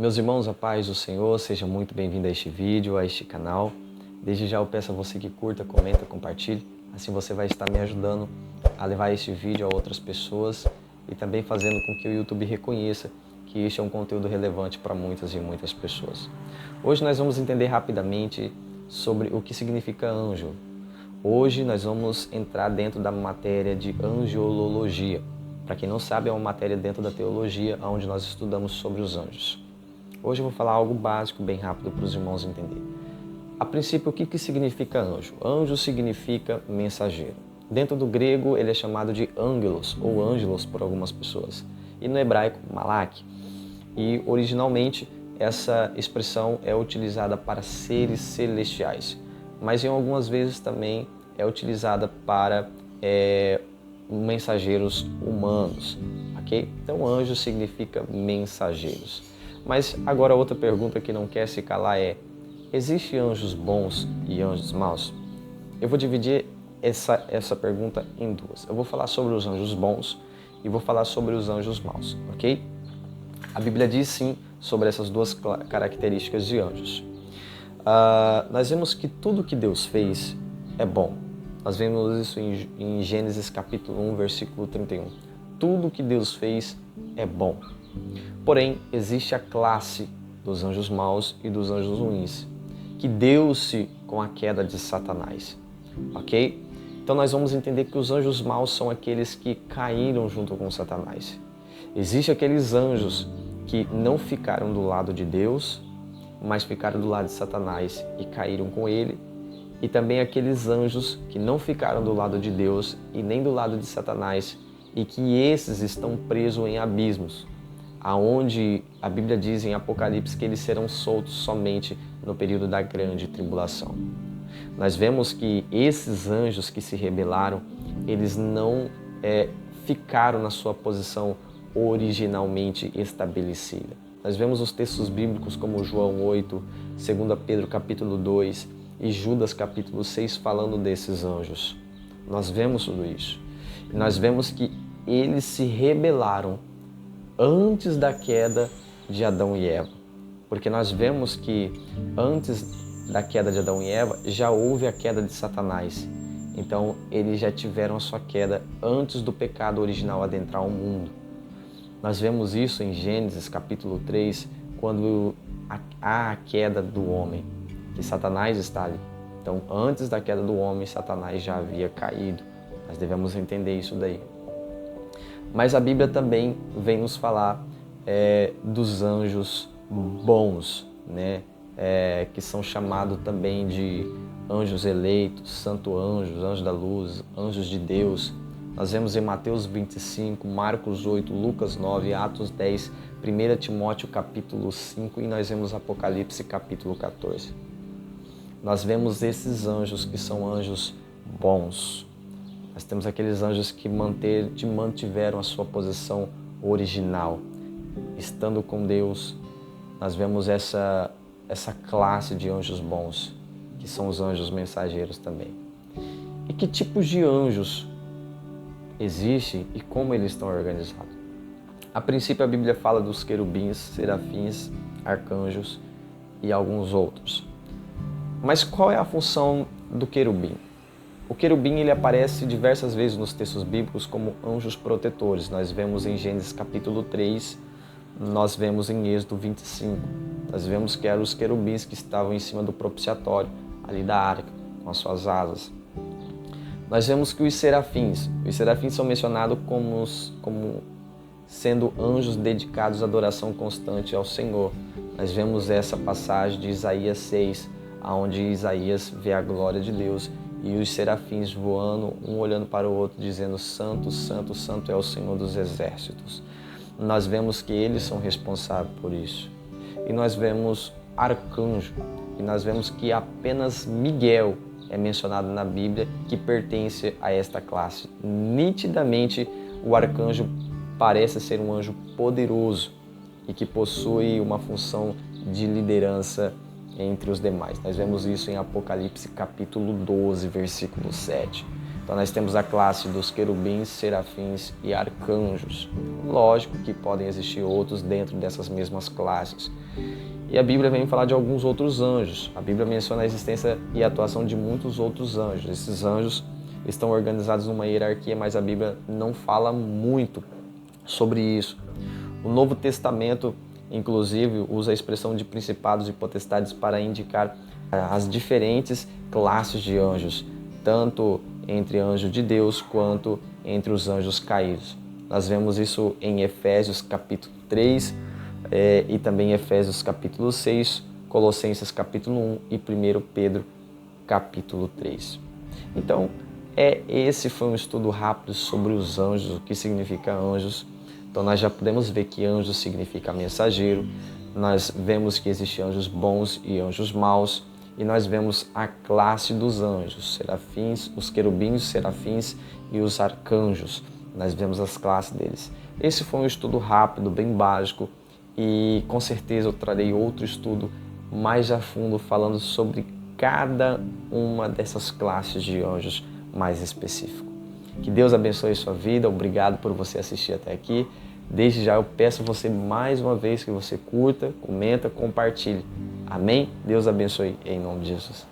Meus irmãos, a paz do Senhor, seja muito bem-vindo a este vídeo, a este canal. Desde já eu peço a você que curta, comenta, compartilhe. Assim você vai estar me ajudando a levar este vídeo a outras pessoas e também fazendo com que o YouTube reconheça que este é um conteúdo relevante para muitas e muitas pessoas. Hoje nós vamos entender rapidamente sobre o que significa anjo. Hoje nós vamos entrar dentro da matéria de angelologia. Para quem não sabe, é uma matéria dentro da teologia onde nós estudamos sobre os anjos. Hoje eu vou falar algo básico, bem rápido para os irmãos entenderem. A princípio, o que significa anjo? Anjo significa mensageiro. Dentro do grego, ele é chamado de angelos, ou ângelos por algumas pessoas. E no hebraico, malak. E originalmente, essa expressão é utilizada para seres celestiais. Mas em algumas vezes também é utilizada para mensageiros humanos. Ok? Então, anjo significa mensageiros. Mas agora outra pergunta que não quer se calar é: existem anjos bons e anjos maus? Eu vou dividir essa pergunta em duas. Eu vou falar sobre os anjos bons e vou falar sobre os anjos maus, ok? A Bíblia diz sim sobre essas duas características de anjos. Nós vemos que tudo que Deus fez é bom. Nós vemos isso em Gênesis capítulo 1, versículo 31. Tudo que Deus fez é bom. Porém, existe a classe dos anjos maus e dos anjos ruins, que deu-se com a queda de Satanás, ok? Então nós vamos entender que os anjos maus são aqueles que caíram junto com Satanás. Existem aqueles anjos que não ficaram do lado de Deus, mas ficaram do lado de Satanás e caíram com ele. E também aqueles anjos que não ficaram do lado de Deus e nem do lado de Satanás, e que esses estão presos em abismos, aonde a Bíblia diz em Apocalipse que eles serão soltos somente no período da grande tribulação. Nós vemos que esses anjos que se rebelaram, eles não ficaram na sua posição originalmente estabelecida. Nós vemos os textos bíblicos como João 8, 2 Pedro capítulo 2 e Judas capítulo 6 falando desses anjos. Nós vemos tudo isso. E nós vemos que eles se rebelaram antes da queda de Adão e Eva. Porque nós vemos que antes da queda de Adão e Eva já houve a queda de Satanás. Então eles já tiveram a sua queda antes do pecado original adentrar o mundo. Nós vemos isso em Gênesis capítulo 3, quando há a queda do homem, que Satanás está ali. Então antes da queda do homem, Satanás já havia caído. Nós devemos entender isso daí. Mas a Bíblia também vem nos falar dos anjos bons, né? Que são chamados também de anjos eleitos, santo anjos, anjos da luz, anjos de Deus. Nós vemos em Mateus 25, Marcos 8, Lucas 9, Atos 10, 1 Timóteo capítulo 5 e nós vemos Apocalipse capítulo 14. Nós vemos esses anjos que são anjos bons. Nós temos aqueles anjos que mantiveram a sua posição original. Estando com Deus, nós vemos essa classe de anjos bons, que são os anjos mensageiros também. E que tipos de anjos existem e como eles estão organizados? A princípio, a Bíblia fala dos querubins, serafins, arcanjos e alguns outros. Mas qual é a função do querubim? O querubim ele aparece diversas vezes nos textos bíblicos como anjos protetores. Nós vemos em Gênesis capítulo 3, nós vemos em Êxodo 25. Nós vemos que eram os querubins que estavam em cima do propiciatório, ali da arca, com as suas asas. Nós vemos que os serafins são mencionados como sendo anjos dedicados à adoração constante ao Senhor. Nós vemos essa passagem de Isaías 6, onde Isaías vê a glória de Deus e os serafins voando, um olhando para o outro, dizendo: Santo, Santo, Santo é o Senhor dos exércitos. Nós vemos que eles são responsáveis por isso. E nós vemos arcanjo, e nós vemos que apenas Miguel é mencionado na Bíblia que pertence a esta classe. Nitidamente, o arcanjo parece ser um anjo poderoso e que possui uma função de liderança entre os demais. Nós vemos isso em Apocalipse capítulo 12, versículo 7. Então nós temos a classe dos querubins, serafins e arcanjos. Lógico que podem existir outros dentro dessas mesmas classes. E a Bíblia vem falar de alguns outros anjos. A Bíblia menciona a existência e a atuação de muitos outros anjos. Esses anjos estão organizados numa hierarquia, mas a Bíblia não fala muito sobre isso. O Novo Testamento, inclusive, usa a expressão de principados e potestades para indicar as diferentes classes de anjos, tanto entre anjos de Deus quanto entre os anjos caídos. Nós vemos isso em Efésios capítulo 3 e também em Efésios capítulo 6, Colossenses capítulo 1 e 1 Pedro capítulo 3. Então, esse foi um estudo rápido sobre os anjos, o que significa anjos. Então nós já podemos ver que anjo significa mensageiro, nós vemos que existem anjos bons e anjos maus, e nós vemos a classe dos anjos, serafins, os querubins, os serafins e os arcanjos. Nós vemos as classes deles. Esse foi um estudo rápido, bem básico, e com certeza eu trarei outro estudo mais a fundo falando sobre cada uma dessas classes de anjos mais específico. Que Deus abençoe a sua vida, obrigado por você assistir até aqui. Desde já eu peço a você mais uma vez que você curta, comenta, compartilhe. Amém? Deus abençoe em nome de Jesus.